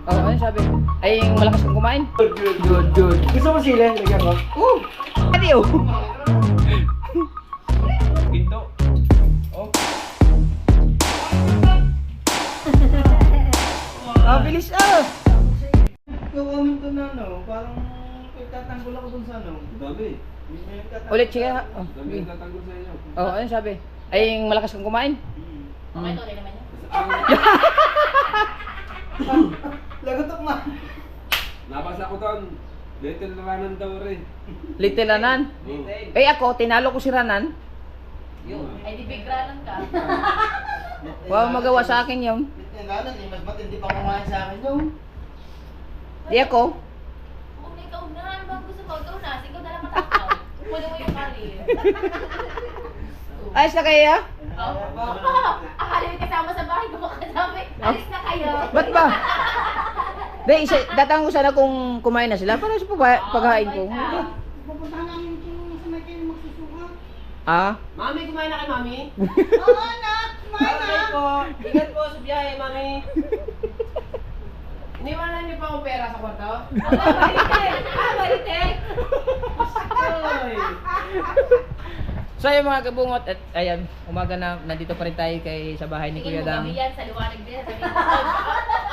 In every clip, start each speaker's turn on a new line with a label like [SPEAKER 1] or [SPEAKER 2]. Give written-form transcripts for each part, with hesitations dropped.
[SPEAKER 1] Oh, ano sabi? Ay, yung malakas kang kumain?
[SPEAKER 2] Good, good.
[SPEAKER 1] Good, good.
[SPEAKER 2] Gusto mo sili? Lagyan ko.
[SPEAKER 1] Adiyo!
[SPEAKER 2] Ginto. Oh.
[SPEAKER 1] Ah, bilis ah!
[SPEAKER 2] Comment ko na parang tatanggol ako dun sa Dami.
[SPEAKER 1] Ulit, sige ha. Oh,
[SPEAKER 2] Dami yung tatanggol sa inyo.
[SPEAKER 1] oh, ano sabi? Ay, yung malakas kang kumain?
[SPEAKER 3] Okay, tuloy naman yun.
[SPEAKER 2] Lagotok na. Nabasa ko doon. Little Ranan daw rin.
[SPEAKER 1] Little Ranan? Eh ako, tinalo ko si Ranan.
[SPEAKER 3] Ay, di bigranan ka.
[SPEAKER 1] Wow, magawa sa akin yun.
[SPEAKER 2] Little Ranan mas matindi pa kumain sa akin yun.
[SPEAKER 1] Di ako.
[SPEAKER 3] Kung ikaw na, ano bang gusto mo? Ikaw na, ikaw na lang matakaw. Kunin mo yung career.
[SPEAKER 1] Ayos na kayo?
[SPEAKER 3] Akala mo kasama sa bahay ko makadami. Alis na kayo.
[SPEAKER 1] Ba't ba? Di, datang ko sana kung kumain na sila para sa paghain ko.
[SPEAKER 2] Pupuntahan namin kung sa may kayo magsusuka.
[SPEAKER 1] Ah?
[SPEAKER 4] Mami, kumain na kay Mami?
[SPEAKER 2] Oo anak, kumain na.
[SPEAKER 4] Okay po. Ingat po sa biyahe, Mami. Iniwanan niyo pa akong pera sa kwarto?
[SPEAKER 3] Balitek! Balitek!
[SPEAKER 4] Oy.
[SPEAKER 1] So yung mga kabungot, at ayan, umaga na, nandito pa rin tayo sa bahay ni Kuya Dang.
[SPEAKER 3] Yan sa liwanag din. Sabihin mo,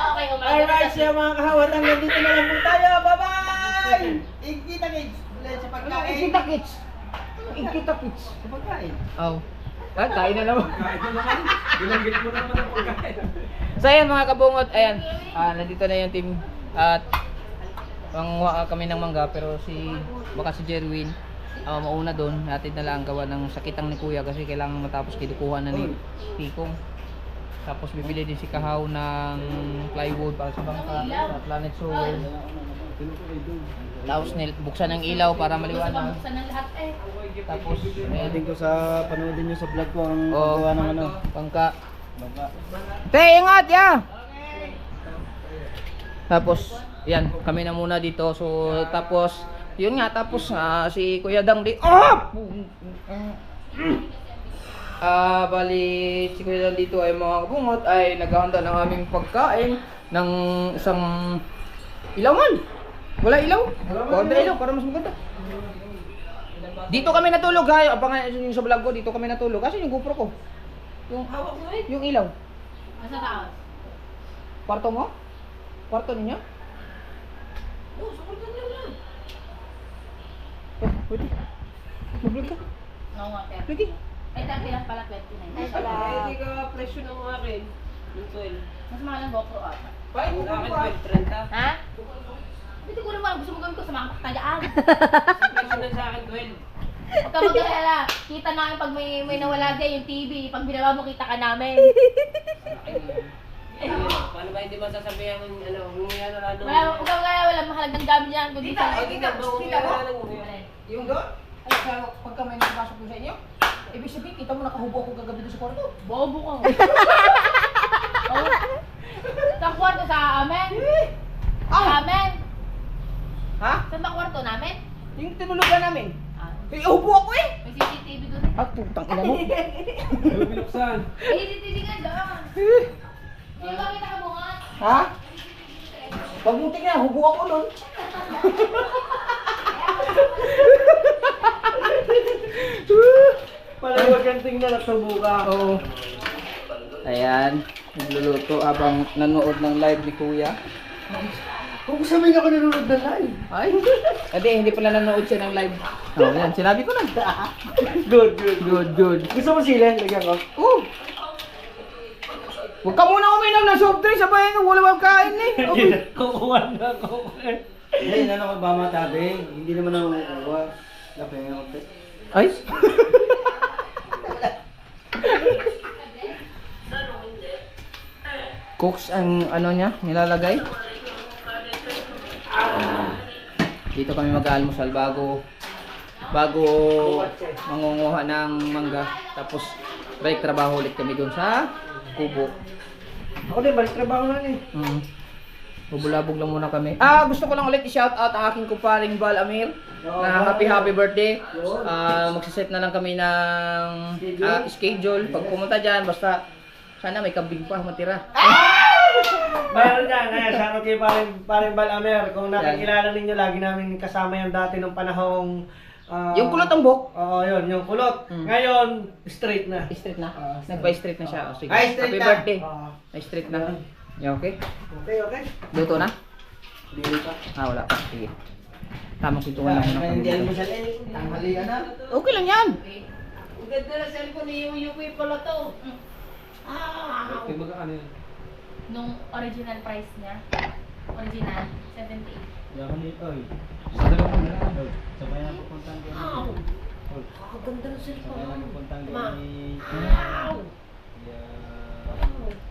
[SPEAKER 3] okay, umaga
[SPEAKER 2] Alright,
[SPEAKER 3] na.
[SPEAKER 2] siya mga kahawat, hanggang dito na lang po tayo. Bye-bye! Ikita kids. Ulit sa pagkain.
[SPEAKER 1] Ikita kids! Ikita kids!
[SPEAKER 2] Sa pagkain.
[SPEAKER 1] Oh. Ah, kain na naman.
[SPEAKER 2] Kain na naman. Binanggit mo naman ang pagkain.
[SPEAKER 1] So ayan mga kabungot, ayan, nandito na yung team at manguha kami ng mangga pero baka si Jerwin mauna doon, natin na lang gawa ng sakitang ni Kuya kasi kailangan matapos kinukuha na ni Tikong. Tapos bibili din si Kahaw ng plywood para sa bangka sa Planet Solar. Tapos buksan ng ilaw para
[SPEAKER 3] Gusto
[SPEAKER 1] maliwanag.
[SPEAKER 3] buksan ng lahat eh.
[SPEAKER 1] Tapos
[SPEAKER 2] Panoodin ko panoodin nyo sa vlog ko ang
[SPEAKER 1] Oh.
[SPEAKER 2] gawa ng
[SPEAKER 1] bangka.
[SPEAKER 2] bangka.
[SPEAKER 1] Te, ingat ya! Tapos, yan, kami na muna dito. So, tapos, yun nga, tapos si Kuya Dang di... bali, si Kuya Dang dito ay mga kabungot ay naghahanda ng aming pagkain ng isang ilawan. Wala ilaw? Wala ilaw para mas maganda. Dito kami natulog ha. Abangan yung sa vlog ko, dito kami natulog. Kasi yung GoPro ko. Yung ilaw.
[SPEAKER 3] Nasa taas.
[SPEAKER 1] Kwarto mo? Kwarto ninyo?
[SPEAKER 4] Oh, sa kwarto niyo lang.
[SPEAKER 1] Oh, pwede. Mag-vlog ka.
[SPEAKER 3] No, water.
[SPEAKER 1] Pwede.
[SPEAKER 3] Ay, dati lang pala 29. Ay,
[SPEAKER 4] Ay, hindi ka presyo ng akin. Yung 12.
[SPEAKER 3] mas mahal ang GoPro ata.
[SPEAKER 4] Yung akin 12, 30.
[SPEAKER 3] Ha? Hindi ko naman gusto mo gawin ko sa mga paktagaan.
[SPEAKER 4] Yung presyo na sa akin 12.
[SPEAKER 3] Huwag ka mag-alala. Kita namin pag may nawala dyan yung TV. Pag binawa mo, kita ka namin.
[SPEAKER 4] Paano ba hindi masasabihan ng humiya na lang
[SPEAKER 3] Huwag ka mag-alala. Walang mahalagang gamit yan. Kundi sa...
[SPEAKER 4] Ay, tingnan mo, humiya na lang ng humiya.
[SPEAKER 1] Yung doon? Ay, kaya pagka may nakapasok po sa inyo, ibig sabihin, kita mo nakahubo ako kagabi doon sa kwarto.
[SPEAKER 3] Bobo ka. Oh. Sa kwarto sa amin. Sa amin.
[SPEAKER 1] Ha?
[SPEAKER 3] Saan ba kwarto namin?
[SPEAKER 1] Yung tinulugan namin.
[SPEAKER 3] Ah,
[SPEAKER 1] Eh, ubo ako eh!
[SPEAKER 3] may CCTV doon eh.
[SPEAKER 1] Ah, putang ina mo.
[SPEAKER 2] Binuksan.
[SPEAKER 3] May CCTV nga doon. Hindi ba kita kabungan?
[SPEAKER 1] Ha? Pag mo tingnan, hubo ako nun.
[SPEAKER 2] Palawag ang tingnan at subuka.
[SPEAKER 1] Oo. Ayan, nagluluto habang nanood ng live ni Kuya.
[SPEAKER 2] Kung sabihin ako nanonood na live.
[SPEAKER 1] Ay, hindi pala nanood siya ng live. Oh, yan, sinabi ko na.
[SPEAKER 2] Good, good.
[SPEAKER 1] Good, good.
[SPEAKER 2] Gusto mo sili? Lagyan ko.
[SPEAKER 1] Oh! Huwag ka muna uminom ng soft drinks, sabay wala bang kain eh. Okay.
[SPEAKER 2] Kukuha na ako. Hindi, ano ko ba matabi? Hindi naman ako kukuha. Lapay nga ako.
[SPEAKER 1] Ay? Cooks ang ano niya, nilalagay. Dito kami mag-almusal bago mangunguha ng mangga. Tapos break trabaho ulit kami doon sa kubo.
[SPEAKER 2] Ako din, balik trabaho na eh.
[SPEAKER 1] Bubulabog lang muna kami. Gusto ko lang ulit i-shout out ang aking kumparing Val Amir na happy birthday. Magsiset na lang kami ng schedule. Pag pumunta dyan, basta sana may kambing pa matira.
[SPEAKER 2] Mayroon ka, Ayan, shoutout kay paring Balamer. Kung nakikilala ninyo, lagi namin kasama yan dati nung panahong...
[SPEAKER 1] Yung kulot ang buhok.
[SPEAKER 2] Oo, yun, yung kulot. Ngayon, straight na.
[SPEAKER 1] Straight na. Nagpa-straight na siya. O, sige.
[SPEAKER 2] Ay, straight
[SPEAKER 1] Happy
[SPEAKER 2] na.
[SPEAKER 1] birthday.
[SPEAKER 2] Oo.
[SPEAKER 1] Straight na. Yeah, okay.
[SPEAKER 2] Okay.
[SPEAKER 1] Luto na?
[SPEAKER 2] Hindi pa.
[SPEAKER 1] Wala pa. Sige. Tamang kwentuhan lang muna kami
[SPEAKER 2] Hindi
[SPEAKER 1] dito.
[SPEAKER 2] mo siya tanghalian na.
[SPEAKER 1] Okay lang yan.
[SPEAKER 3] Ang ganda na cellphone ni Yuki pala to.
[SPEAKER 4] Kaya magkano yun?
[SPEAKER 3] Nung original price niya. Original, 78.
[SPEAKER 2] Yaman nito eh. Sa dalawa na lang. Sabay na pupuntahan ko.
[SPEAKER 3] Ang ganda ng cellphone.
[SPEAKER 2] Sabay na pupuntahan ko ni...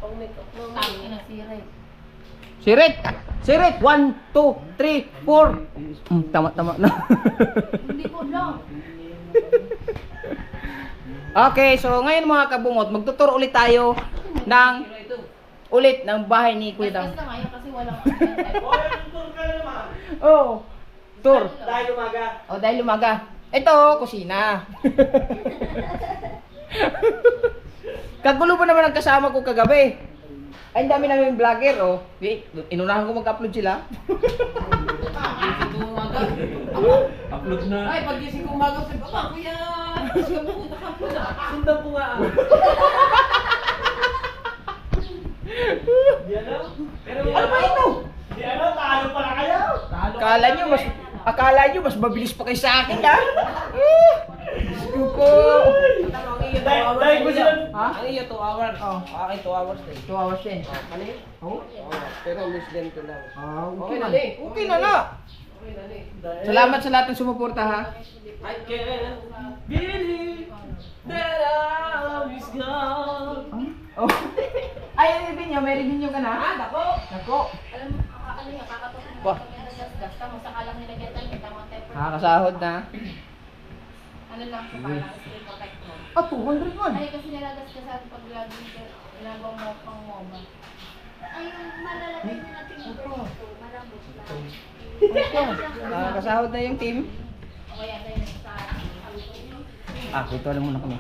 [SPEAKER 4] Pang make-up mo.
[SPEAKER 3] Tangin na si Red.
[SPEAKER 1] Sirit! Sirit! 1, 2, 3, 4. Tama na.
[SPEAKER 3] Hindi ko lang.
[SPEAKER 1] Okay, so ngayon mga kabungot, magtuturo ulit tayo ng bahay ni Kuya Dang.
[SPEAKER 3] Basta ngayon kasi walang
[SPEAKER 2] Tour ka na naman.
[SPEAKER 1] Oh, tour.
[SPEAKER 2] Dahil umaga.
[SPEAKER 1] Oh, dahil lumaga. Ito, kusina. Kagulo pa naman ang kasama ko kagabi. Ay, ang dami namin vlogger, oh. Wait, inunahan ko mag-upload sila.
[SPEAKER 4] Pagising ko umaga.
[SPEAKER 2] Upload na.
[SPEAKER 4] Ay, pagising ko umaga, sabi ko, kuya, kamuta ka po na. Sundan po nga.
[SPEAKER 2] Di alam. Pero
[SPEAKER 1] Ano ba ito?
[SPEAKER 2] Di alam, talo pala kayo.
[SPEAKER 1] Akala nyo mas mabilis pa kayo sa akin, ha? Diyos ko po.
[SPEAKER 2] Dahil ko sila.
[SPEAKER 1] Ha?
[SPEAKER 4] Ang iyo 2 hours.
[SPEAKER 1] Oh.
[SPEAKER 4] Akin 2 hours din.
[SPEAKER 1] 2 hours din.
[SPEAKER 4] Mali?
[SPEAKER 1] Oh?
[SPEAKER 4] Pero miss din ko lang.
[SPEAKER 1] Ah,
[SPEAKER 4] Okay na, Li.
[SPEAKER 1] Okay na na.
[SPEAKER 4] Okay na, Li.
[SPEAKER 1] Salamat sa lahat ng sumuporta, ha?
[SPEAKER 4] I can't believe that I was gone.
[SPEAKER 1] Oh. Ay, may review ka na?
[SPEAKER 4] Ah, dako!
[SPEAKER 1] Nako.
[SPEAKER 3] Alam mo, ano yung kakatotoo
[SPEAKER 1] Bah.
[SPEAKER 3] mo kami nagasgas ka mo sa kalang nilagyan tayo kita mga temper.
[SPEAKER 1] Nakakasahod na.
[SPEAKER 3] Ano lang sa parang screen protect mo.
[SPEAKER 1] Ah, 200 man.
[SPEAKER 3] Ay kasi nalagasgasan pag laging ginagawa mo pang moma. Ay, malalagay na natin yung ganito. Malambot lang.
[SPEAKER 1] Nakakasahod na yung team.
[SPEAKER 3] O kaya tayo sa...
[SPEAKER 1] Ito na muna kami.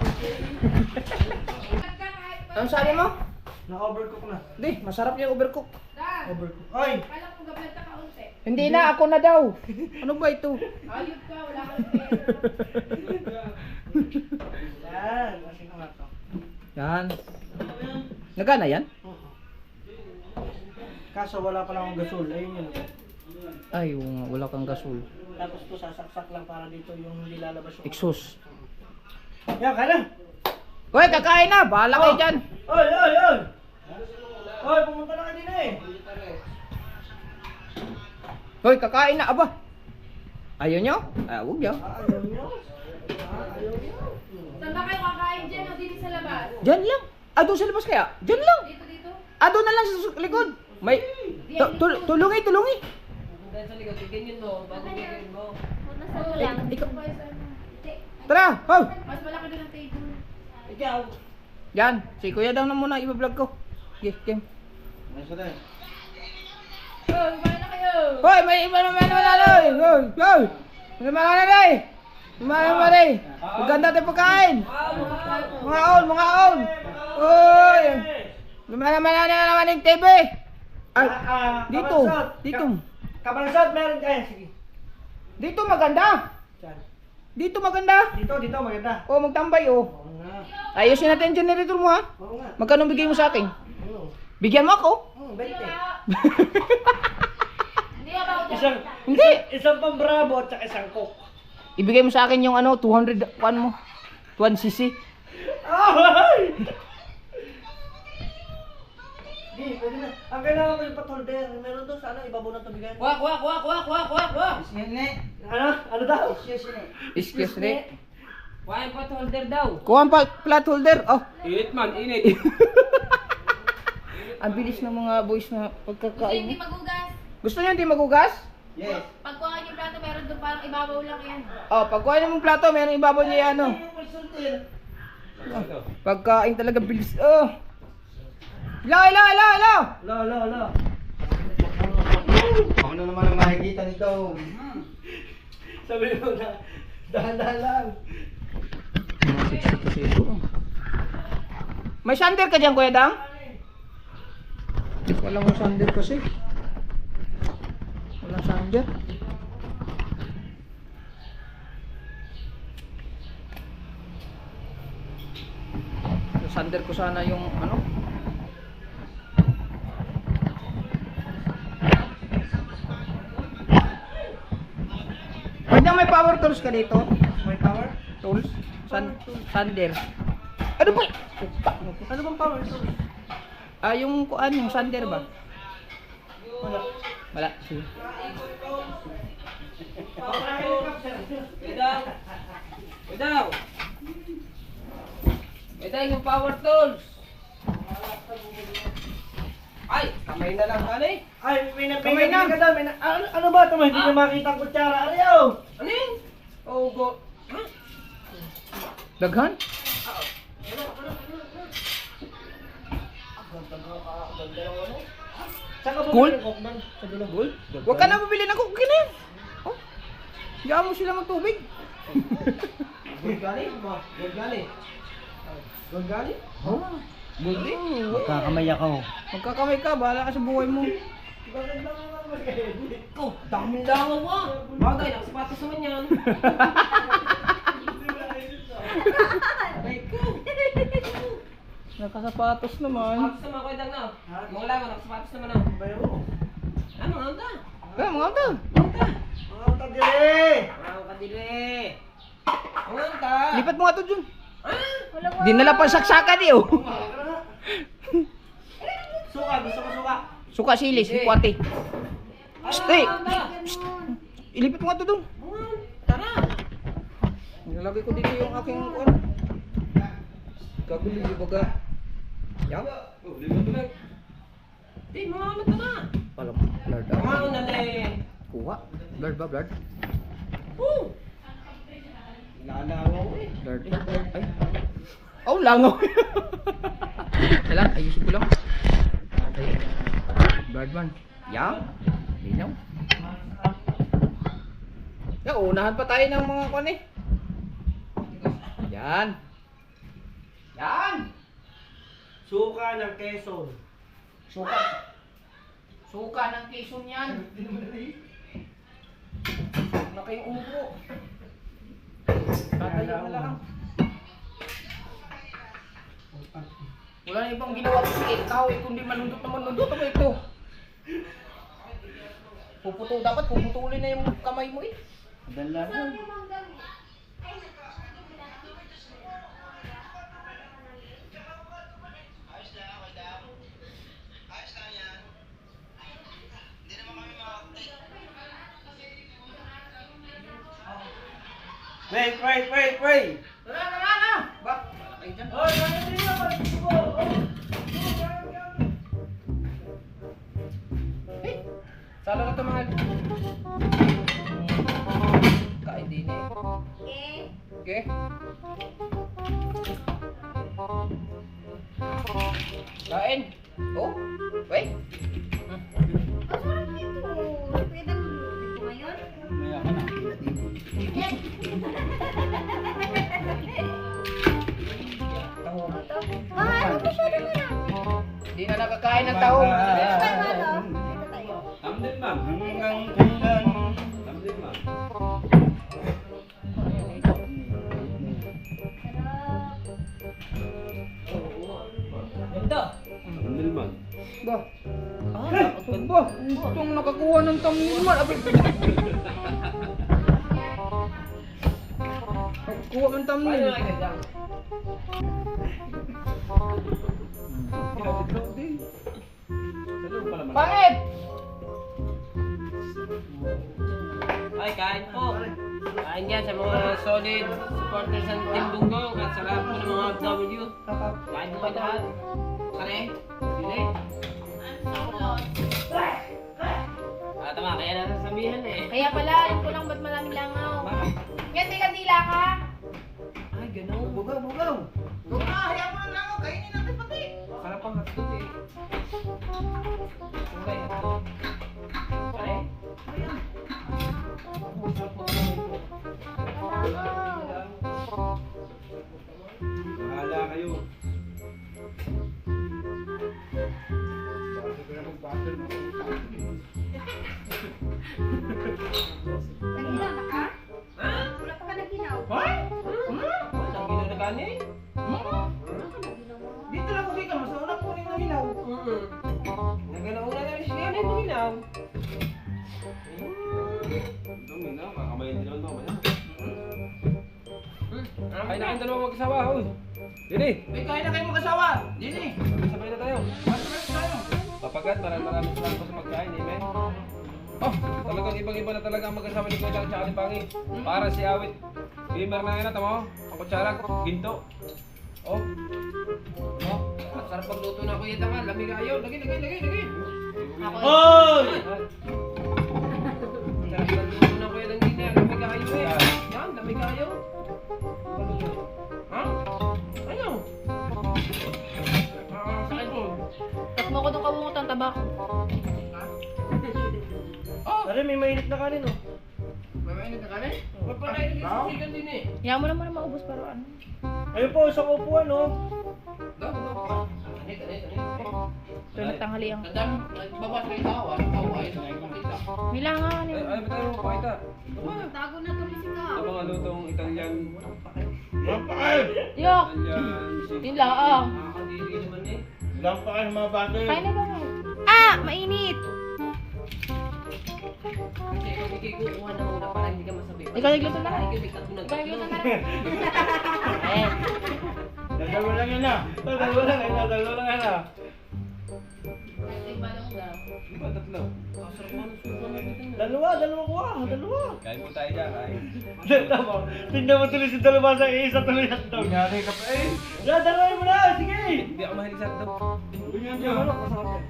[SPEAKER 1] Ano sabi mo?
[SPEAKER 2] Na-overcook na.
[SPEAKER 1] Di, masarap yung overcook.
[SPEAKER 2] Overcook. Oy!
[SPEAKER 3] Kala kong gablan ka kaunti.
[SPEAKER 1] Hindi na, ako na daw. Ano ba ito?
[SPEAKER 3] Ayun ka, wala kang pera.
[SPEAKER 2] Yan. Kasi nga to.
[SPEAKER 1] Yan. Nagana yan?
[SPEAKER 2] Kaso wala pa lang akong gasol. Ayun yun.
[SPEAKER 1] Ay, wala kang gasol.
[SPEAKER 2] Tapos to sasaksak lang para dito yung hindi lalabas yung...
[SPEAKER 1] Exhaust.
[SPEAKER 2] Yan, kaya.
[SPEAKER 1] Hoy, kakain na! Bahala kayo dyan!
[SPEAKER 2] Oy! Oy, pumunta na kayo din eh.
[SPEAKER 1] Hoy, kakain na! Aba! Ayaw nyo? Huwag nyo.
[SPEAKER 2] Ayaw nyo.
[SPEAKER 3] Saan ba kayo kakain dyan o dito sa labas?
[SPEAKER 1] Dyan lang. Doon sa labas kaya? Dyan lang.
[SPEAKER 3] Dito?
[SPEAKER 1] Doon na lang sa likod. May... Tulungi!
[SPEAKER 4] Dahil sa likod, ganyan mo, bago ganyan mo.
[SPEAKER 1] Ikaw. Tara! Hoy!
[SPEAKER 3] Mas malaki doon ang table.
[SPEAKER 4] Ikaw,
[SPEAKER 1] Yan. Si Kuya daw na muna iba-vlog ko. Game.
[SPEAKER 2] Nasa tayo.
[SPEAKER 3] Oh, kumain na kayo!
[SPEAKER 1] Hoy! May iba naman Hoy! Hoy! May naman na rin! Maganda tayo pagkain! Mga on! Hoy! May naman yung TV! Ay! Dito!
[SPEAKER 2] Kabalansot, meron dyan. Sige.
[SPEAKER 1] Dito maganda!
[SPEAKER 2] Saan?
[SPEAKER 1] Dito maganda!
[SPEAKER 2] Dito, maganda.
[SPEAKER 1] Oh, magtambay oh!
[SPEAKER 2] Oo nga.
[SPEAKER 1] Ayusin natin yung generator mo ha!
[SPEAKER 2] Oo nga.
[SPEAKER 1] Magkano bigay mo sa akin?
[SPEAKER 2] Oo.
[SPEAKER 1] Bigyan mo ako!
[SPEAKER 2] 20.
[SPEAKER 3] Hindi ka ba ako
[SPEAKER 2] Isang,
[SPEAKER 1] Hindi!
[SPEAKER 2] isang pang bravo at saka isang cook.
[SPEAKER 1] Ibigay mo sa akin yung 200 mo. 1cc.
[SPEAKER 2] Ay! Di, pwede na. Ang kailangan ko yung patholder. Meron doon sana, ibabaw ng tubigan.
[SPEAKER 4] wak!
[SPEAKER 2] Ano daw?
[SPEAKER 1] Excuse me.
[SPEAKER 4] Why pot holder daw?
[SPEAKER 1] Kuha ang flat holder. Oh,
[SPEAKER 4] Init man, init.
[SPEAKER 1] ang bilis ng mga boys na
[SPEAKER 3] Gusto
[SPEAKER 1] pagkakain.
[SPEAKER 3] hindi magugas.
[SPEAKER 1] Gusto niyo hindi magugas?
[SPEAKER 2] Yes.
[SPEAKER 3] Pag kuha niyo plato, meron doon parang ibabaw lang yan.
[SPEAKER 1] Oh, pag kuha niyo ng plato, meron ibabaw niya ano. Pagkain talaga bilis. Oh. Hello.
[SPEAKER 2] Lo. Ako na naman ang makikita nito. Sabi mo na, dahan-dahan lang.
[SPEAKER 1] May sander ka dyan, Kuya Dang? Walang sander kasi. Walang sander. Sander ko sana yung ano. Pwede may power tools ka dito?
[SPEAKER 2] May power?
[SPEAKER 1] Tools? Sander. Ano ba?
[SPEAKER 2] Ano bang power?
[SPEAKER 1] Ah, yung kuan, yung sander ba?
[SPEAKER 2] Wala.
[SPEAKER 1] Wala. Sige. Daw. Ito yung power tools. Ay, kamay na lang kali.
[SPEAKER 2] Ay, may
[SPEAKER 1] Kamay na.
[SPEAKER 2] ka daw. Ano ba ito? Hindi na makita ang kutsara. Ayaw!
[SPEAKER 1] Ano yun? Oh, go. Daghan?
[SPEAKER 2] Saan ka
[SPEAKER 1] Gold?
[SPEAKER 2] bumili ng Coke man? Sa dulo.
[SPEAKER 1] Gold? Huwag ka na bumili ng coke. Okay na yan. Oh. Hiyaan mo sila magtubig.
[SPEAKER 2] Gold gali? Gold gali? Gold gali?
[SPEAKER 1] Oh. Gold eh.
[SPEAKER 2] Magkakamay ako.
[SPEAKER 1] Magkakamay ka, bahala ka sa buhay mo.
[SPEAKER 4] Oh, daming langaw mo. Bagay, nakasapatos naman yan. Aray ko.
[SPEAKER 1] Nakasapatos naman.
[SPEAKER 4] Sapatos naman ako idang na. Mga langaw, nakasapatos naman na. Ano, mga anta?
[SPEAKER 1] Kaya mga ito.
[SPEAKER 2] Mga tagili!
[SPEAKER 4] Mga kadili. Mga anta?
[SPEAKER 1] Lipat mo nga ito dyan.
[SPEAKER 4] Ah?
[SPEAKER 1] Dinala pa saksakan eh oh.
[SPEAKER 2] Suka, gusto ko suka.
[SPEAKER 1] Suka silis, hikwati. Stay!
[SPEAKER 4] Anta?
[SPEAKER 1] Ilipat mo nga ito dun.
[SPEAKER 4] Mga tara.
[SPEAKER 1] Nilalagay ko dito yung aking kuwan. Gagawin yung baga. Yan.
[SPEAKER 4] Di, mga ano tara.
[SPEAKER 1] Alam, blurred
[SPEAKER 4] Mga
[SPEAKER 1] ah.
[SPEAKER 4] ano na
[SPEAKER 1] Kuha. Blurred ba, blurred?
[SPEAKER 4] Woo! Langaw eh.
[SPEAKER 1] Blurred eh. Ay. Oh, langaw. Kailan, ayusin ko lang. Ay. Blurred man. Yan. Linaw. Yan, unahan pa tayo ng mga kuwan eh. Yan. Yan.
[SPEAKER 2] Suka ng Quezon.
[SPEAKER 1] Suka. Suka ng Quezon yan. Na kayong upo. Tatayo na lang. Wala na ibang ginawa ko si ikaw eh, kundi malundot na malundot ako ito. Dapat puputulin na yung kamay mo eh.
[SPEAKER 2] Dala na. Wait!
[SPEAKER 1] Tara! Ba? Ay, dyan. Eh, salo ka ito mahal. Kain din eh. Okay? Kain. Oh, wait.
[SPEAKER 2] Maya ka na.
[SPEAKER 1] Hindi na nakakain ng taho.
[SPEAKER 2] Tamdin ma'am. Hanggang kailan? Tamdin ma'am.
[SPEAKER 4] Ganda.
[SPEAKER 2] Tamdin ma'am.
[SPEAKER 1] Ba? Ba? Itong nakakuha ng tamilman. Nakakuha ng
[SPEAKER 4] Paano
[SPEAKER 1] tamil.
[SPEAKER 4] na ganda?
[SPEAKER 1] Pangit!
[SPEAKER 4] Ay, kain po. Kain yan sa mga solid supporters ng Team Dunggong at sa lahat po ng mga FW. Kain po kayo lahat. Kare? Dili? Ah, tama. Kaya nasasabihan eh.
[SPEAKER 3] Kaya pala, alam ko lang ba't maraming langaw.
[SPEAKER 4] Bakit?
[SPEAKER 3] Ngayon, may kandila ka.
[SPEAKER 4] Ay, ganun.
[SPEAKER 2] Bugaw!
[SPEAKER 1] Hayaan mo na lang ako. Kainin natin pati.
[SPEAKER 4] Sarap ang hotdog eh. Okay, hotdog. Kare?
[SPEAKER 2] Bahala kayo.
[SPEAKER 4] daw. Dumi na, kakamayin din naman mamaya. Kain na kayong dalawa mag-asawa, hoy. Dini,
[SPEAKER 1] May kain na kayo mag-asawa. Dini.
[SPEAKER 4] sabay na tayo. Papagat, maraming salamat po sa pagkain, amen. Oh, talagang ibang-iba na talaga ang mag-asawa ni Kuya Dang tsaka ni Pangi. Para si Awit. Gamer na ngayon, tamo? Ang kutsara, ginto. Oh,
[SPEAKER 1] Oh, ang sarap pagluto na Kuya Dang. Lamig kayo. Lagi.
[SPEAKER 3] Ako,
[SPEAKER 2] Hoy!
[SPEAKER 4] sarap pagluto na Kuya Dang dito. Lamig kayo eh. Yan, lamig kayo. Ha? Ano? Sakit mo.
[SPEAKER 3] tas mo ko nung kabungot ang tabako.
[SPEAKER 1] Oh,
[SPEAKER 2] Pare, may mainit na kanin oh.
[SPEAKER 1] mamainit na kami.
[SPEAKER 4] Magpakain din sa chicken din eh.
[SPEAKER 3] Yaman mo naman na maubos pero ano.
[SPEAKER 2] Ayun po, isang upuan oh.
[SPEAKER 1] Anit.
[SPEAKER 3] Ito nagtanghaliang.
[SPEAKER 1] Tandang, nagbabas kayo tao. Tao ayos na kayo makita.
[SPEAKER 3] May langan
[SPEAKER 4] Ay,
[SPEAKER 3] eh.
[SPEAKER 4] ay, ba tayo magpakita?
[SPEAKER 3] Tago na tuloy si Ka.
[SPEAKER 4] Ang mga lutong Italian.
[SPEAKER 3] Yok!
[SPEAKER 4] Italian.
[SPEAKER 3] Yun lang, oh.
[SPEAKER 4] Nakakadiri naman eh.
[SPEAKER 2] Lampakan ng mga bata
[SPEAKER 3] Kain na ba nga? Ah! Mainit!
[SPEAKER 4] Kasi ikaw hindi kukuha na muna para hindi ka masabi.
[SPEAKER 3] Ikaw nagluto na.
[SPEAKER 4] Ikaw bigtat mo na.
[SPEAKER 3] Ikaw nagluto na. Eh.
[SPEAKER 2] Dalawa lang yan ah. Dalawa lang yan ah.
[SPEAKER 4] Diba tatlo? Kasarap mo ng suso na dito na.
[SPEAKER 2] Dalawa ko ah. Dalawa.
[SPEAKER 4] Kain po tayo dyan, kain.
[SPEAKER 2] Tama. Tingnan mo tuloy si dalawa sa isa tuloy ang dog.
[SPEAKER 4] Kunyari ka pa eh.
[SPEAKER 2] Dalawa mo na. Sige.
[SPEAKER 4] Hindi ako mahilig sa hotdog.
[SPEAKER 2] Kunyari mo ano. Masarap yan.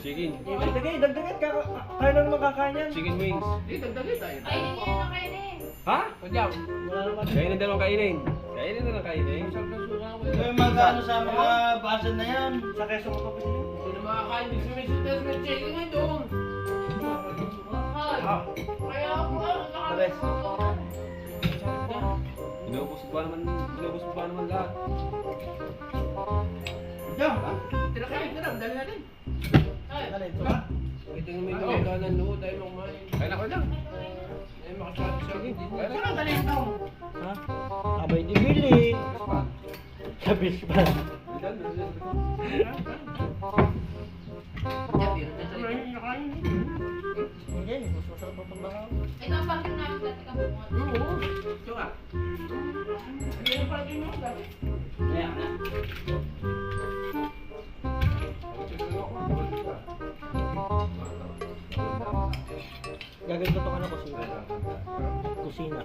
[SPEAKER 4] Chicken.
[SPEAKER 2] Dagdagay. Kaya na naman kakain yan.
[SPEAKER 4] Chicken wings.
[SPEAKER 1] Di, dagdagin tayo.
[SPEAKER 3] Kainin niya na kainin.
[SPEAKER 4] Ha?
[SPEAKER 1] Kunyam.
[SPEAKER 2] Wala naman.
[SPEAKER 4] Kainin dalawang kainin. Kainin na lang kainin.
[SPEAKER 2] Ito yung mga ano sa mga basan na yan. Sa keso ko pa.
[SPEAKER 1] Hindi na makakain. Di sumisitas na chicken ngayon doon.
[SPEAKER 3] Kaya ako
[SPEAKER 2] Pares.
[SPEAKER 4] Inubos mo pa naman lahat.
[SPEAKER 2] Diyan.
[SPEAKER 1] Tira kayo, tira. Dali natin.
[SPEAKER 2] Dali, ito ba?
[SPEAKER 4] Ito yung may gawin ng loob dahil mo kumain. Kain ako lang. Ay, makasabi sa akin. Kain
[SPEAKER 1] Tira,
[SPEAKER 4] ako.
[SPEAKER 1] dali ito.
[SPEAKER 2] Ha? Abay di bili. Kabis pa. Hindi, masasarap pa pang
[SPEAKER 3] Ito ang bakit namin dati kabungot.
[SPEAKER 1] Oo. Ito nga. Ano yung parang mo dati? Kaya na.
[SPEAKER 2] Gaganto ka na kusina. Kusina.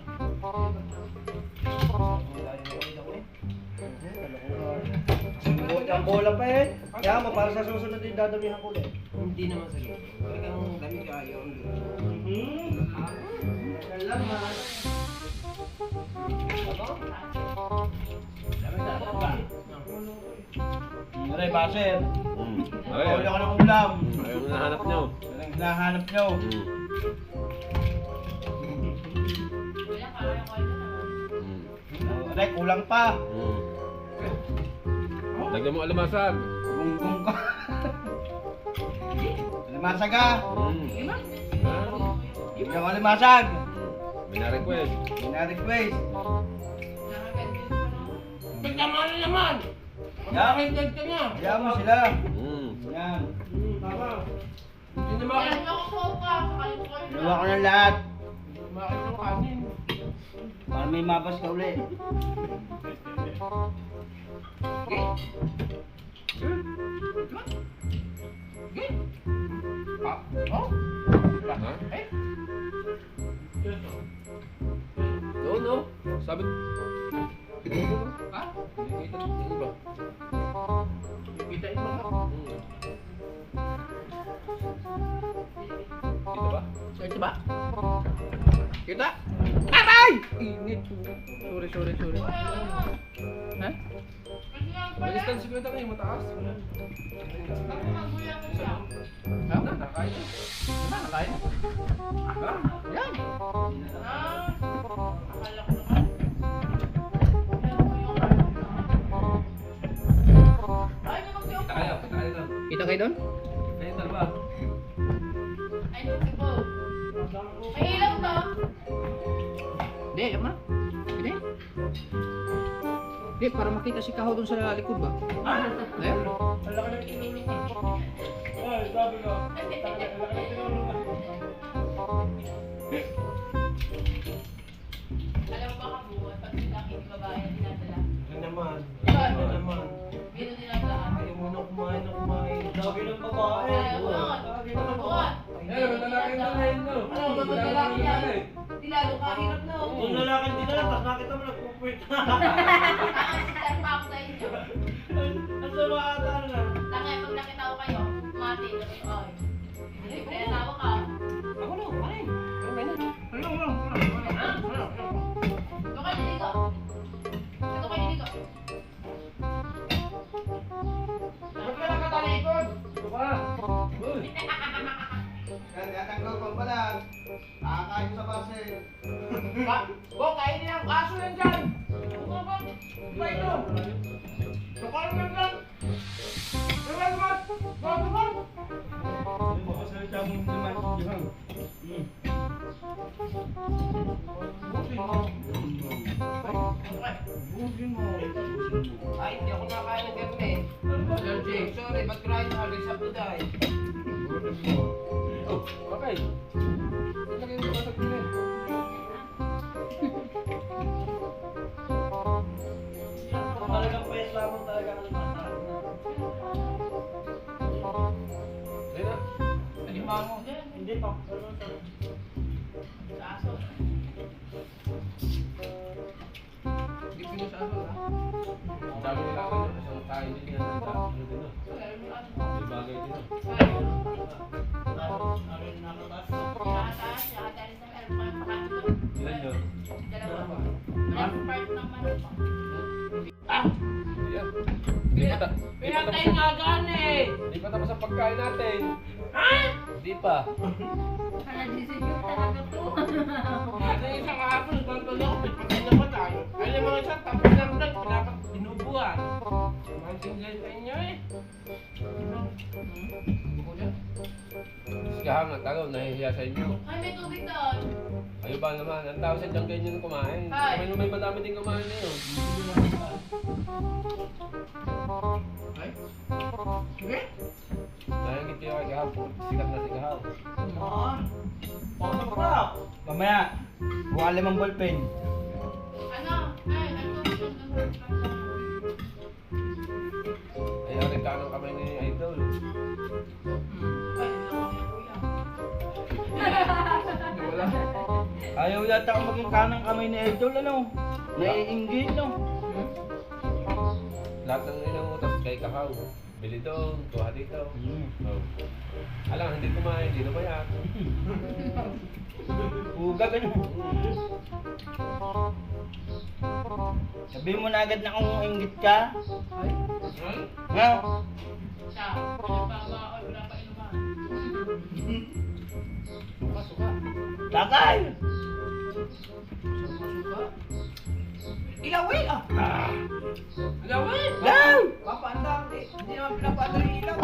[SPEAKER 2] Ang bola pa eh. Kaya mo, para sa susunod din dadamihan ko ulit.
[SPEAKER 4] Hindi naman sa loob. Talagang lamig kayo.
[SPEAKER 2] Salamat. Aray, baser. Huli ako ng ulam.
[SPEAKER 4] Ayaw mo nahanap nyo.
[SPEAKER 2] Yan ang hinahanap nyo.
[SPEAKER 3] Kaya kaya ko ito naman.
[SPEAKER 2] Aray, kulang pa.
[SPEAKER 4] Lagyan mo alamasag.
[SPEAKER 2] Gunggong ka. Limasag ka. Bigyan ko limasag.
[SPEAKER 4] May na-request.
[SPEAKER 2] Ina-request.
[SPEAKER 1] Pagtama na naman.
[SPEAKER 2] Yan.
[SPEAKER 1] Pagtagdag ka na.
[SPEAKER 2] Hayaan mo sila.
[SPEAKER 4] Mm.
[SPEAKER 2] Yan.
[SPEAKER 1] Hindi na makakain.
[SPEAKER 3] Kaya ako ko ka. Kakain ko kayo.
[SPEAKER 2] Gawa ko ng lahat.
[SPEAKER 1] Makakain ng kanin.
[SPEAKER 2] Para may mapas ka uli.
[SPEAKER 1] Okay. Okay. Ah, oh.
[SPEAKER 4] Ha?
[SPEAKER 1] Eh?
[SPEAKER 4] No, no. Sabi.
[SPEAKER 1] Ha?
[SPEAKER 4] Kita dito ba?
[SPEAKER 1] Kita ito ka.
[SPEAKER 4] Kita ba?
[SPEAKER 1] Ito ba? Kita? Aray! Init. Sorry. Ha?
[SPEAKER 4] Balistan 50 kayo, mataas.
[SPEAKER 1] Ha? Nakain na. Nakain na.
[SPEAKER 4] Ha?
[SPEAKER 1] Yan.
[SPEAKER 4] Kita kayo doon.
[SPEAKER 1] Kita kayo doon?
[SPEAKER 4] Kayo dalawa.
[SPEAKER 3] Ay, nung ko. Ay, ilaw to.
[SPEAKER 1] Hindi, yung na. Hindi. Hindi, para makita si Kaho doon sa likod ba? Ayun.
[SPEAKER 2] Ay, sabi ko.
[SPEAKER 4] ngayon no.
[SPEAKER 1] Ano, mga lalaki yan. Di lalo ka hirap na ako.
[SPEAKER 2] Yung lalaki din na, tapos nakita mo nagpupwit.
[SPEAKER 3] Nakasitan pa ako sa inyo.
[SPEAKER 2] Ang sama ata na.
[SPEAKER 3] Tangay, pag nakita ko kayo, mati. Ay, libre asawa ka.
[SPEAKER 4] Ako no, kain.
[SPEAKER 3] Ito kayo diligo. Ito kayo diligo.
[SPEAKER 1] Ba't ka nakatalikod?
[SPEAKER 4] Ito ka. Uy.
[SPEAKER 2] Katanggol pa pala. Nakakain sa base.
[SPEAKER 1] Bo, kainin ang aso yan dyan. Ano ba? Painom. Nakain mo yan. Iwan mo. Bago mo.
[SPEAKER 2] Makasalita mo naman. Johan. Busin mo.
[SPEAKER 1] Ay, hindi ako nakain ng gabi. Allergic. Sorry, ba't kurahin mo allergic sa buday?
[SPEAKER 4] Oh, okay. Lagay mo sa gilid.
[SPEAKER 2] Talagang pwes lamang talaga ang mata.
[SPEAKER 4] Ayun na.
[SPEAKER 1] Alimango.
[SPEAKER 2] Hindi pa.
[SPEAKER 3] Aso.
[SPEAKER 1] Hindi ko sa aso, ha?
[SPEAKER 4] Ang dami nila ako yun. Isang kain din yan. Ano din no? May bagay din no?
[SPEAKER 3] Nakataas, nakataas ng aircon, pakatulog.
[SPEAKER 4] Ilan yun?
[SPEAKER 3] Dalawa. Malaking part ng manok.
[SPEAKER 4] Ayan. Di pa ta- di pa
[SPEAKER 1] Pinatay
[SPEAKER 4] tapos-
[SPEAKER 1] nga gana eh.
[SPEAKER 4] Di pa tapos ang pagkain natin.
[SPEAKER 1] Ha?
[SPEAKER 4] Di pa.
[SPEAKER 3] Nagising yung talaga to.
[SPEAKER 1] Kasi isang kahapon, nagpapag ako, pinatay na patay. Alam mo isa, tapos lang lang, pinapat binubuhan. Mantinggan sa inyo eh. Buko dyan.
[SPEAKER 4] Sikahang at tagaw, nahihiya sa inyo.
[SPEAKER 3] Ay, may tubig doon.
[SPEAKER 4] Ayo ba naman, ang tao sa dyan ganyan kumain.
[SPEAKER 3] Ay.
[SPEAKER 4] May madami din kumain na yun.
[SPEAKER 1] Ay? Sige?
[SPEAKER 4] Nahingit kayo kay Gahaw, sikat na si Gahaw.
[SPEAKER 2] Mamaya. Buka 5 ballpen.
[SPEAKER 3] Ano? Ay, may tubig doon.
[SPEAKER 4] Kaya rin ka ng kamay ni Idol.
[SPEAKER 3] Ay, ito ako kuya.
[SPEAKER 1] Wala.
[SPEAKER 2] Ayaw yata ako maging kanang kamay ni Idol, ano? Naiinggit, no?
[SPEAKER 4] Lahat ng ilang utas kay Gahaw. Bili doon, kuha dito. Oh. Alam, hindi kumain, hindi na bayad.
[SPEAKER 2] Huga ganun. Sabihin mo na agad na kung inggit ka.
[SPEAKER 1] Ay?
[SPEAKER 2] Ha?
[SPEAKER 3] Siya, wala pa inuman.
[SPEAKER 1] Suka, suka.
[SPEAKER 2] Takay!
[SPEAKER 1] Suka. Ilawin ah! Ilawin!
[SPEAKER 2] Ilaw!
[SPEAKER 1] Papaandar eh. Hindi naman pinapaandar yung ilaw.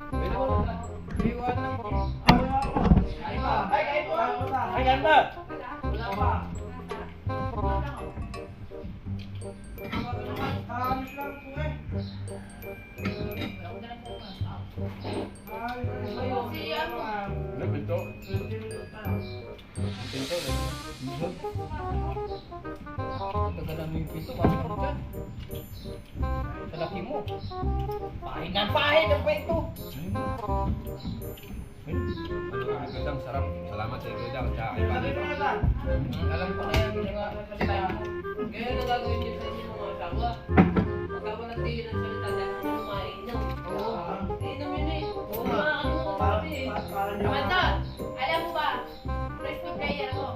[SPEAKER 4] Pwede mo na.
[SPEAKER 1] Iwan ng... Ay pa! Ay, kain po!
[SPEAKER 2] Ay, ganda!
[SPEAKER 1] Wala pa! Halos lang po eh.
[SPEAKER 3] Si ano?
[SPEAKER 4] Nabito. Pinto na.
[SPEAKER 1] Tagalan mo yung pito, bakit mo dyan? Sa laki mo. Pahid ang pito.
[SPEAKER 4] Ano kami gandang sarap. Salamat sa iyo dang tsaka kay Pangit.
[SPEAKER 1] Alam ko na yan yung mga salita mo. Ngayon na gagawin niyo sa inyo mga asawa. Pagkawa ng tingin ng salita dahil kung kumain na. Oo. Inom yun eh. Oo. Makakano ko sabi eh.
[SPEAKER 3] Amanda, alam mo ba? Frisbee player ako.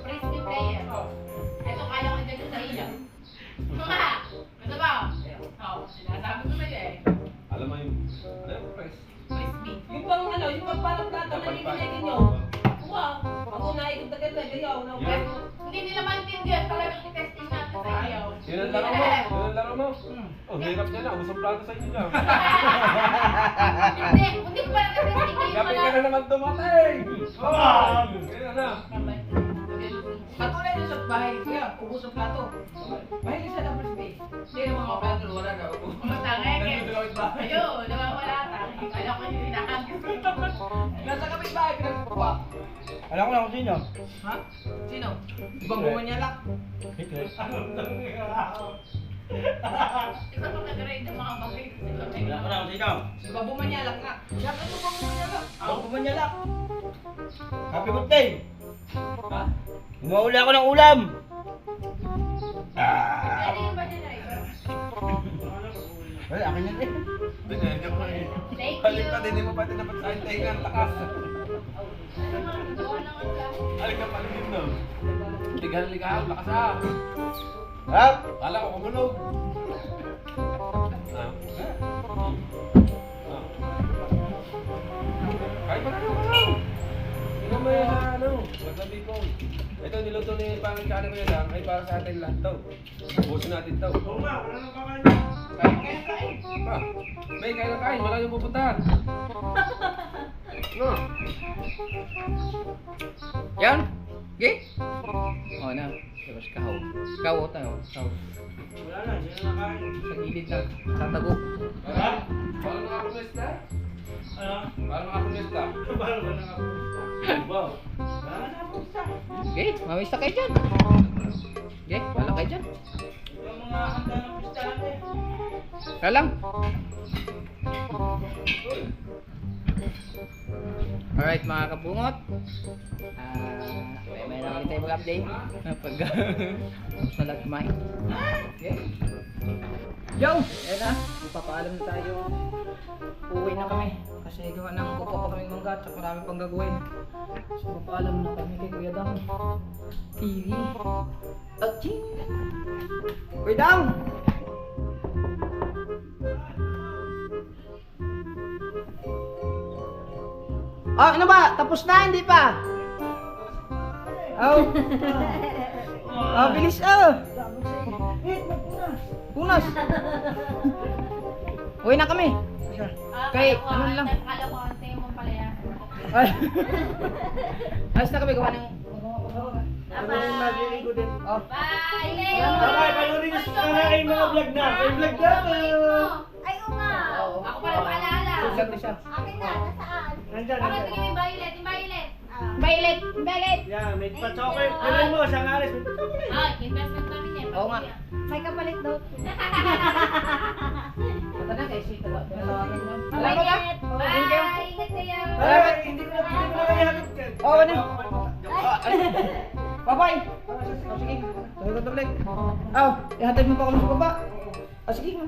[SPEAKER 3] Frisbee player. Ito kaya ko dyan sa ilaw. Mga! Ano ba? Oo, sinasabi ko sa'yo eh.
[SPEAKER 4] Alam mo yung... Ano yung press?
[SPEAKER 3] Frisbee.
[SPEAKER 1] Yung bang ano, yung bang parang plato na ikinigin nyo. Wow. Ako naikot na ganda, gayaw na
[SPEAKER 4] Yun.
[SPEAKER 3] Hindi nila maintindihan talagang i-testing natin sa ilaw.
[SPEAKER 4] Yun ang laro mo. Yun ang laro mo. Oh, hirap niya na. Ubus ang plato sa inyo dyan.
[SPEAKER 3] Hindi ko pala testing kayo
[SPEAKER 4] Kapit ka
[SPEAKER 3] pala.
[SPEAKER 4] na naman dumating. Oh! Kaya na.
[SPEAKER 1] Katulad yun sa bahay, kuya, ubos ang plato. Mahilig siya ng frisbee. Hindi naman mga plato, wala na.
[SPEAKER 3] Matangay.
[SPEAKER 1] Nandito sa kapitbahay.
[SPEAKER 3] Ayun, nawawala ta. Kala ko yung hinahagis.
[SPEAKER 1] Nasa kapitbahay, pinagkukuha.
[SPEAKER 2] Alam ko na kung sino.
[SPEAKER 1] Ha? Sino? Ibang bumanyalak.
[SPEAKER 2] Hitler.
[SPEAKER 3] Isa pa nag-rate ng mga bagay.
[SPEAKER 2] Alam ko na kung sino.
[SPEAKER 1] Ibang bumanyalak nga. Siya ka ibang bumanyalak.
[SPEAKER 2] Ako bumanyalak. Happy birthday!
[SPEAKER 4] Ha?
[SPEAKER 2] Umuuli ako ng ulam!
[SPEAKER 3] Pwede yung ba din ay?
[SPEAKER 2] Ay, akin yan eh.
[SPEAKER 4] Binigyan ko eh.
[SPEAKER 3] Thank
[SPEAKER 4] Balik
[SPEAKER 3] you.
[SPEAKER 4] pa din, hindi mo pati dapat sa akin tayo ang lakas.
[SPEAKER 3] Gawa ng ulam.
[SPEAKER 4] Alik ka pala din doon. Ligahan, lakas ah.
[SPEAKER 2] Ha?
[SPEAKER 4] Kala ko kumulog. Kahit pa na ikaw mo yung ano, magsabi ko. Ito niluto ni Pangit Kanin ko yan ay para sa atin lahat daw. Busin natin daw. Oo nga, wala nang kakain. Kain. Pa, may kain na kain, wala yung pupuntahan. No.
[SPEAKER 1] Yan. Okay? Oh, na. Tapos kahaw. Kahaw tayo. Kahaw.
[SPEAKER 2] Wala na, hindi na nakain.
[SPEAKER 1] Sa gilid na. Sa tago.
[SPEAKER 4] Ha? Paano nga ako nesta?
[SPEAKER 2] Ano?
[SPEAKER 4] Paano nga ako nesta?
[SPEAKER 2] Paano ba na ako? Wow. Wala na ako isa.
[SPEAKER 1] Okay, mamista kayo dyan. Okay, wala kayo dyan.
[SPEAKER 2] Yung mga handa ng pistahan eh.
[SPEAKER 1] Kaya lang. Alright mga kabungot. May na ulit tayo mag-update. Pag tapos na lang kumain. Okay. Yo! Ayan na. Magpapaalam na tayo. Uwi na kami. Kasi gawa ng kupa pa kaming mangga at marami pang gagawin. So magpapaalam na kami kay Kuya Dang. TV. Aching! Kuya Dang! Ah, ano ba? Tapos na, hindi pa? Oh. Ah, bilis ah. Punas. Uwi na kami. Kay, ano lang.
[SPEAKER 3] Akala ko ang tayo mong palaya.
[SPEAKER 1] Ay. Ayos na kami gawa ng...
[SPEAKER 2] Ano yung magliligo din?
[SPEAKER 1] Oh.
[SPEAKER 3] Bye, Leo!
[SPEAKER 2] Bye-bye, panurin niyo sa aking mga vlog na. May vlog na tayo.
[SPEAKER 3] Ay, oo nga. Ako pala paalala.
[SPEAKER 1] Sulat na siya.
[SPEAKER 3] Akin na, nasaan?
[SPEAKER 2] Nandyan,
[SPEAKER 3] Bakit
[SPEAKER 2] nandyan.
[SPEAKER 3] tingin yung violet? Yung violet?
[SPEAKER 1] Violet! Violet!
[SPEAKER 2] Yan, may pa-chocolate. Gawin mo, sa ngalis. May pa-chocolate.
[SPEAKER 3] Ah, investment namin yan.
[SPEAKER 1] Oo nga.
[SPEAKER 3] May kapalit daw.
[SPEAKER 1] Ito na, kay Sita. Pinatawagan mo.
[SPEAKER 3] Bye,
[SPEAKER 1] Salamat ah.
[SPEAKER 3] Jet.
[SPEAKER 1] Thank you.
[SPEAKER 3] Bye, ingat kayo.
[SPEAKER 2] Ay, hindi ko na kayo hatid.
[SPEAKER 1] Oo, ano? Bye-bye! Oh, sige. Sabi ko tablet. Oh, ihatid mo pa kami sa baba. Ah, sige nga.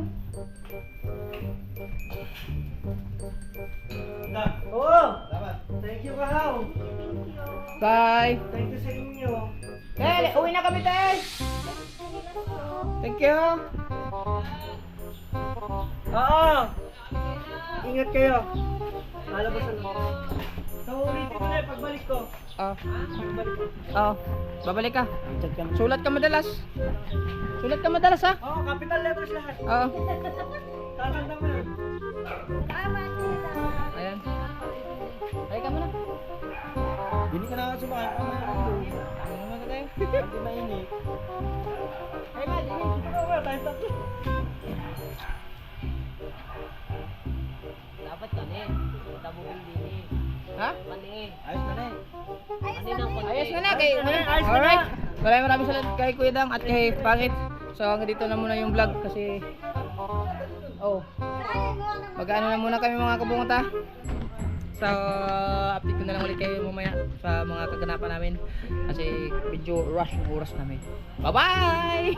[SPEAKER 2] Oo. Thank you, Kahaw.
[SPEAKER 1] Bye!
[SPEAKER 2] Thank you sa inyo.
[SPEAKER 1] Tel, uwi na kami, Tel! Thank you!
[SPEAKER 2] Oo. Ingat kayo. Malabasan mo. Naulitin ko na pagbalik ko.
[SPEAKER 1] Oh,
[SPEAKER 2] Pagbalik ko.
[SPEAKER 1] oh. Babalik ka. Sulat ka madalas. Sulat ka madalas, ha?
[SPEAKER 2] Oo, capital letters lahat.
[SPEAKER 1] Oo.
[SPEAKER 2] Tatanda mo yun.
[SPEAKER 1] Ayan. Ay ka muna.
[SPEAKER 2] Hindi ka na nga sumakay.
[SPEAKER 1] Ano naman ka tayo?
[SPEAKER 2] Hindi mainit.
[SPEAKER 1] Ay, ma, dini.
[SPEAKER 2] Oo, tayo tatlo.
[SPEAKER 5] Dapat kami. Tabugin din eh.
[SPEAKER 1] Ha?
[SPEAKER 5] Mani eh.
[SPEAKER 2] Ayos na na eh.
[SPEAKER 1] Ayos nga na kay...
[SPEAKER 2] Ayos na.
[SPEAKER 1] Alright. Maraming salamat kay Kuya Dang at kay Pangit. So hanggang dito na muna yung vlog kasi... Oh. Mag-ano na muna kami mga kabungot ha. So update ko na lang ulit kayo mamaya sa mga kaganapan namin. Kasi medyo rush yung oras namin. Bye bye!